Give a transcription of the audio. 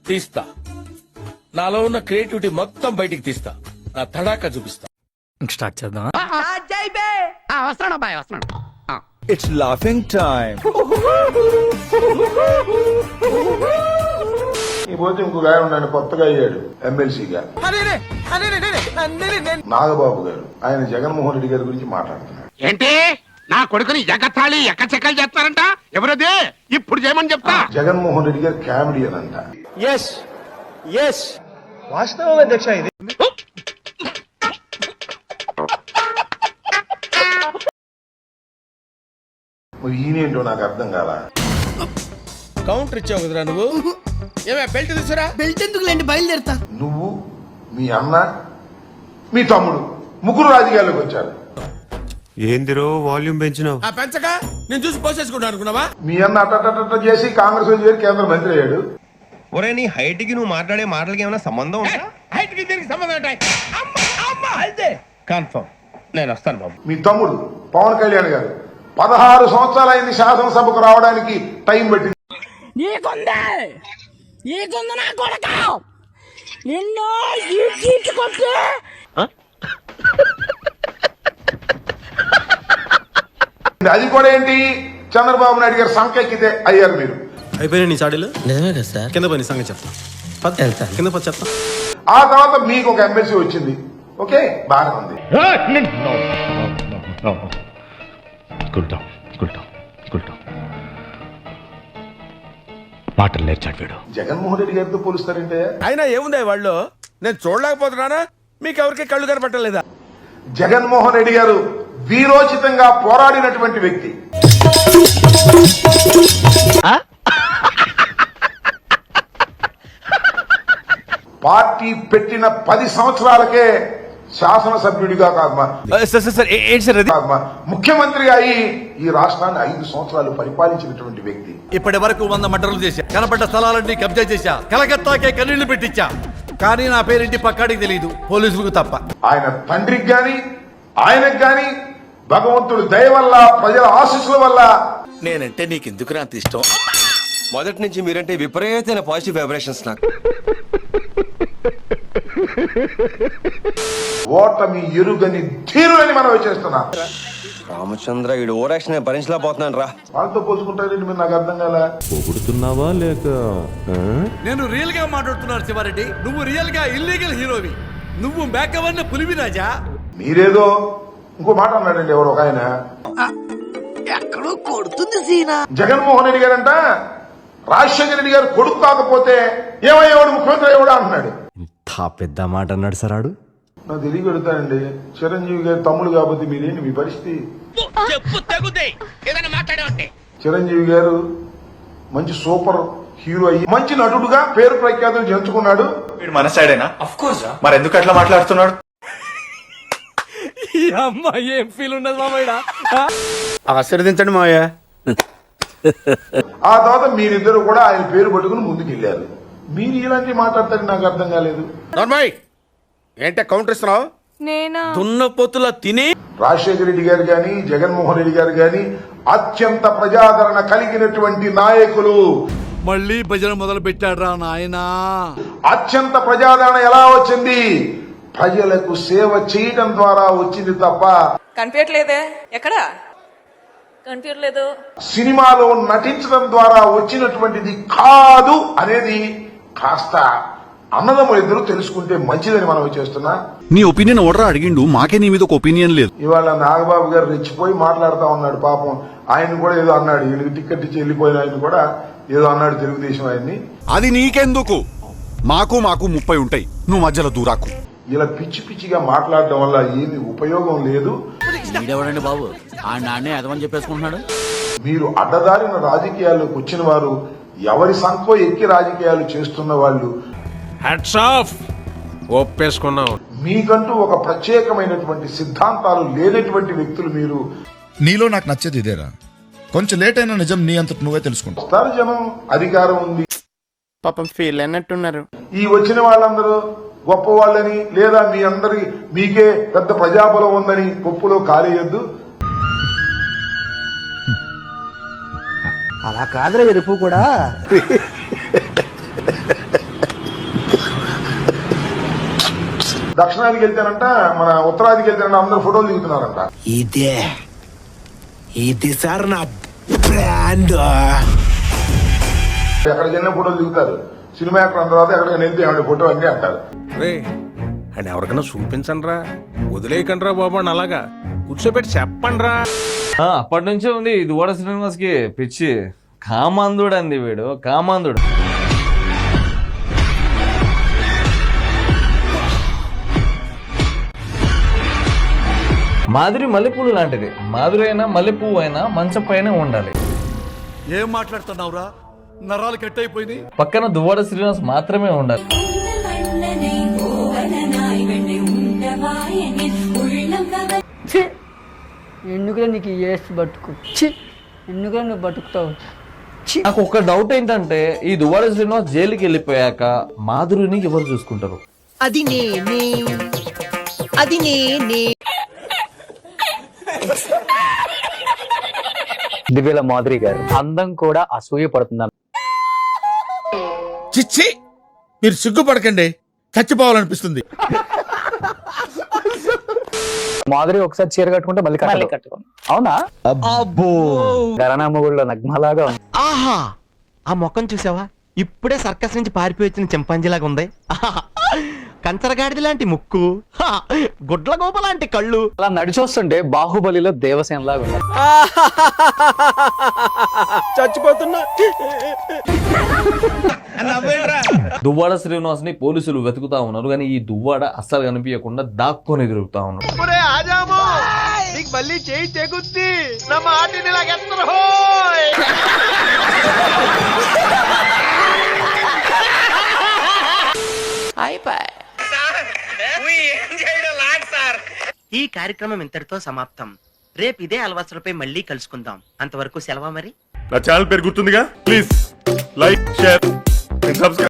తీస్తా, నాలో ఉన్న క్రియేటివిటీ మొత్తం బయటికి తీస్తా, నా తడాకా చూపిస్తా. స్టార్ట్ చేద్దాం. వస్తున్నాడు బాయ్, వస్తున్నాడు. It's laughing time. ఈ పోతే ఇంకొక ఆయన ఉన్నాడు, కొత్తగా అయ్యాడు ఎమ్మెల్సీగా, నాగబాబు గారు. ఆయన జగన్మోహన్ రెడ్డి గారి గురించి మాట్లాడుతున్నాడు. ఏంటి నా కొడుకుని ఎగతాళి ఎక్కచెక్కలు చేస్తారంట? ఎవరది? ఇప్పుడు చేయమని చెప్తా. జగన్మోహన్ రెడ్డి గారు కామెడియన్ అంట. వాస్తవం అధ్యక్ష ఇది. మరి ఈయనేంటో నాకు అర్థం కాలా. కౌంటర్ ఇచ్చావు కదరా నువ్వు. ఏమే బెల్ట్ తీసురా. బెల్ట్ ఎందుకు లేండి, బయలుదేరుతా. నువ్వు, మీ అన్న, మీ తమ్ముడు ముగ్గురు రాజకీయాల్లోకి వచ్చారు. ఏందిరో వాల్యూమ్ పెంచినావు? పెంచక నేను చూసి పోసేసుకుంటా అనుకున్నావా? మీ అన్న అట్ట చేసి కాంగ్రెస్ లో చేరి కేంద్ర మంత్రి అయ్యాడు. ఒరే నీ హైట్ కి నువ్వు మాట్లాడే మాటలకి ఏమైనా సంబంధం ఉందా? హైట్ కి దీనికి సంబంధం ఉంటాయి. కన్ఫర్మ్ నేను వస్తాను బాబు. మీ తమ్ముడు పవన్ కళ్యాణ్ గారు 16 సంవత్సరాలైంది శాసనసభకు రావడానికి టైం పట్టింది. నీకుంది నా కొడక, నిన్ను ఈడ్చుకొట్టి అది కూడా ఏంటి, చంద్రబాబు నాయుడు గారు సంకెక్కితే అయ్యారు మీరు. అయిపోయినా నీ చాడీలు? నిజమే కదా సార్. కింద పని సంగతి చెప్తా. కింద పని చెప్తా. ఆ తర్వాత మీకు ఒక ఎమ్మెల్సీ వచ్చింది. ఓకే, బాగానే ఉంది. మాటలు నేర్చాడు వీడు. జగన్మోహన్ రెడ్డి గారితో పోలుస్తారంటే అయినా ఏముంది వాళ్ళు? నేను చూడలేకపోతున్నానా? మీకు ఎవరికి కళ్ళు కనపట్టలేదా? జగన్మోహన్ రెడ్డి గారు వీరోచితంగా పోరాడినటువంటి వ్యక్తి. పార్టీ పెట్టిన 10 సంవత్సరాలకే శాసనసభ్యుడిగా ముఖ్యమంత్రిగా అయి ఈ రాష్ట్రాన్ని 5 సంవత్సరాలు పరిపాలించినటువంటి వ్యక్తి. ఇప్పటి వరకు 100 మర్డర్లు చేశా, కనపడ్డ స్థలాలన్నీ కబ్జా చేశా, కలకత్తాకే కన్నీళ్లు పెట్టించా. కానీ నా పేరింటి పక్కాడికి తెలియదు, పోలీసులకు తప్ప. ఆయన తండ్రికి గాని ఆయనకు గాని భగవంతుడు దయ వల్ల, ప్రజల ఆశీస్సుల వల్ల నేనంటే నీకెందుకు అంత ఇష్టం? మొదటి నుంచి మీరంటే విపరీతమైన పాజిటివ్ వైబ్రేషన్స్ నాకు. ఓటమి ఎరుగని ధీరులని మనం చేస్తున్నాం. రామచంద్ర వీడు ఓరాక్షన్ భరించలేకపోతున్నాను రా. వాళ్ళతో పోల్చుకుంటారండి, మీరు నాకు అర్థం కాల. పొగుడుతున్నావా లేక? నేను రియల్ గా మాట్లాడుతున్నాను శివారెడ్డి. నువ్వు రియల్ గా ఇల్లీగల్ హీరోవి. నువ్వు మేకవన్న పులివి రాజా. మీరేదో ఇంకో మాట అన్నాడండి ఎవరు ఒక ఆయన. ఎక్కడో కొడుతుంది సీనా. జగన్మోహన్ రెడ్డి గారంట రాజశేఖర రెడ్డి గారు కొడుకు కాకపోతే ఏమయ్యేవాడు, ముఖ్యమంత్రి అయ్యేవాడు అంటున్నాడు. పెద్ద మాట అన్నాడు సరాడు. నాకు తెలియ పెడతానండి, చిరంజీవి గారు తమ్ముడు కాబట్టి మీరేంటి మీ పరిస్థితి? చిరంజీవి గారు మంచి సూపర్ హీరో అయ్యి మంచి నటుడుగా పేరు ప్రఖ్యాతులు చేర్చుకున్నాడు. మన సైడేనా? Of course. మరి ఎందుకు అట్లా మాట్లాడుతున్నాడు? అమ్మాయి ఏం ఫీల్ ఉన్నది మామయ్య? ఆశీర్వదించండి మావయ్య. ఆ తర్వాత మీరిద్దరు కూడా ఆయన పేరు పట్టుకుని ముందుకెళ్లారు. మీరు ఇలాంటి మాట్లాడతారని నాకు అర్థం కాలేదు. ఏంటే కౌంటర్ ఇస్తున్నావు? దున్నపోతులా తిని రాజశేఖర రెడ్డి గారు గాని జగన్మోహన్ రెడ్డి గారు గాని అత్యంత ప్రజాదరణ కలిగినటువంటి నాయకులు. మళ్ళీ భజన మొదలు పెట్టాడ్రా నాయనా. అత్యంత ప్రజాదరణ ఎలా వచ్చింది? ప్రజలకు సేవ చేయడం ద్వారా వచ్చింది తప్ప కనిపించట్లేదే. ఎక్కడ కనిపించలేదు? సినిమాలో నటించడం ద్వారా వచ్చినటువంటిది కాదు అనేది కాస్త అన్నదమ్ములు ఇద్దరు తెలుసుకుంటే మంచిదని మనం చేస్తున్నా. నీ ఒపీనియన్ ఓడరా అడిగిండు, మాకే నీ మీద ఒక ఒపీనియన్ లేదు. ఇవాళ నాగబాబు గారు రెచ్చిపోయి మాట్లాడుతా ఉన్నాడు. పాపం ఆయన కూడా ఏదో అన్నాడు, వీళ్ళకి టికెట్ ఇచ్చి వెళ్ళిపోయిన ఆయన కూడా ఏదో అన్నాడు తెలుగుదేశం ఆయన్ని. అది నీకెందుకు? మాకు 30 ఉంటాయి, నువ్వు మధ్యలో దూరాకు. ఇలా పిచ్చి పిచ్చిగా మాట్లాడడం వల్ల ఏమి ఉపయోగం లేదు. బాబు ఆ నాన్నే అదమని చెప్పేసుకుంటున్నాడు. మీరు అడ్డదారిన రాజకీయాల్లోకి వచ్చిన వారు, ఎవరి సంఖో ఎక్కి రాజకీయాలు చేస్తున్న వాళ్ళు ఒప్పేసుకున్నావు. మీకంటూ ఒక ప్రత్యేకమైనటువంటి సిద్ధాంతాలు లేనటువంటి వ్యక్తులు మీరు. నీలో నాకు నచ్చేది ఇదేరా, కొంచెం లేట్ అయినా నిజం నీ అంతటి నువ్వే తెలుసుకుంటావు. వస్తారు జనం, అధికారం ఉంది, పాపం ఫీల్ అన్నట్టున్నారు. ఈ వచ్చిన వాళ్ళందరూ గొప్ప వాళ్ళని లేదా మీ అందరి మీకే పెద్ద ప్రజాబలం ఉందని పప్పులో కాలేయద్దు. అలా కాదురా ఎరుపు కూడా దక్షిణాదికి వెళ్తానంట, మన ఉత్తరాదికి వెళ్తానంట, అందరూ ఫోటోలు దిగుతున్నారంట. ఇది సార్ నా బ్రాండ్. ఎక్కడికి వెళ్ళిన ఫోటోలు దిగుతారు. సినిమా యాక్టర్ తర్వాత ఎక్కడికైనా వెళ్తే ఏమంటే ఫోటో అన్నీ అంటారు. అండ్ ఎవరికైనా చూపించండి రా, వదిలేయకండి రా బాబు అని అలాగా కూర్చోబెట్టి చెప్పండి రా. అప్పటి నుంచే ఉంది దువ్వాడ శ్రీనివాస్ కి పిచ్చి. కామాంధుడు అంది వీడు, కామాంధుడు. మాధురి మల్లెపూలు లాంటిది. మాధురి అయినా మల్లెపువ్వు అయినా మంచం పైన ఉండాలి. ఏం మాట్లాడుతున్నావురా? నరాలు కట్ అయిపోయింది. పక్కన దువ్వాడ శ్రీనివాస్ మాత్రమే ఉండాలి. ఎందుకురా నీకు ఏసి బతుకు, ఎందుకురా నువ్వు బతుకుతావు. నాకు ఒక డౌట్ ఏంటంటే, ఈ దువ్వాడ శ్రీనివాస్ జైలుకి వెళ్ళిపోయాక మాధురిని ఎవరు చూసుకుంటారు? అది నేనే, అది నేనే. దివ్యల మాధురి గారు అందం కూడా అసూయ పడుతుందని. చిచ్చి, మీరు సిగ్గుపడకండి, చచ్చిపోవాలనిపిస్తుంది. మాధురి ఒకసారి చీర కట్టుకుంటే మళ్ళీ కట్టుకోండి. అవునా? అబ్బో, గరణామగుళ్ళో నగ్మలాగా ఉంది. ఆహా, ఆ మొక్కను చూసావా? ఇప్పుడే సర్కస్ నుంచి పారిపోయి వచ్చిన చింపాంజీలాగా ఉంది. కంచరగాడిది లాంటి ముక్కు, గుడ్ల గోప లాంటి కళ్ళు. అలా నడిచొస్తుంటే బాహుబలిలో దేవసేన లాగా ఉంది. చచ్చిపోతున్నా. దువ్వాడ శ్రీనివాస్ ని పోలీసులు వెతుకుతా ఉన్నారు, కానీ ఈ దువ్వాడ అస్సలు కనిపించకుండా దాక్కొని తిరుగుతా ఉన్నాడు. మళ్ళీ చేయి తెగుద్ది నా మాటిని ఈ కార్యక్రమం ఇంతటితో సమాప్తం. రేపు ఇదే అలవాసులపై మళ్ళీ కలుసుకుందాం. అంతవరకు సెలవా మరి. నా ఛానల్ పేరు గుర్తుందిగా, ప్లీజ్ లైక్, షేర్, సబ్స్క్రైబ్.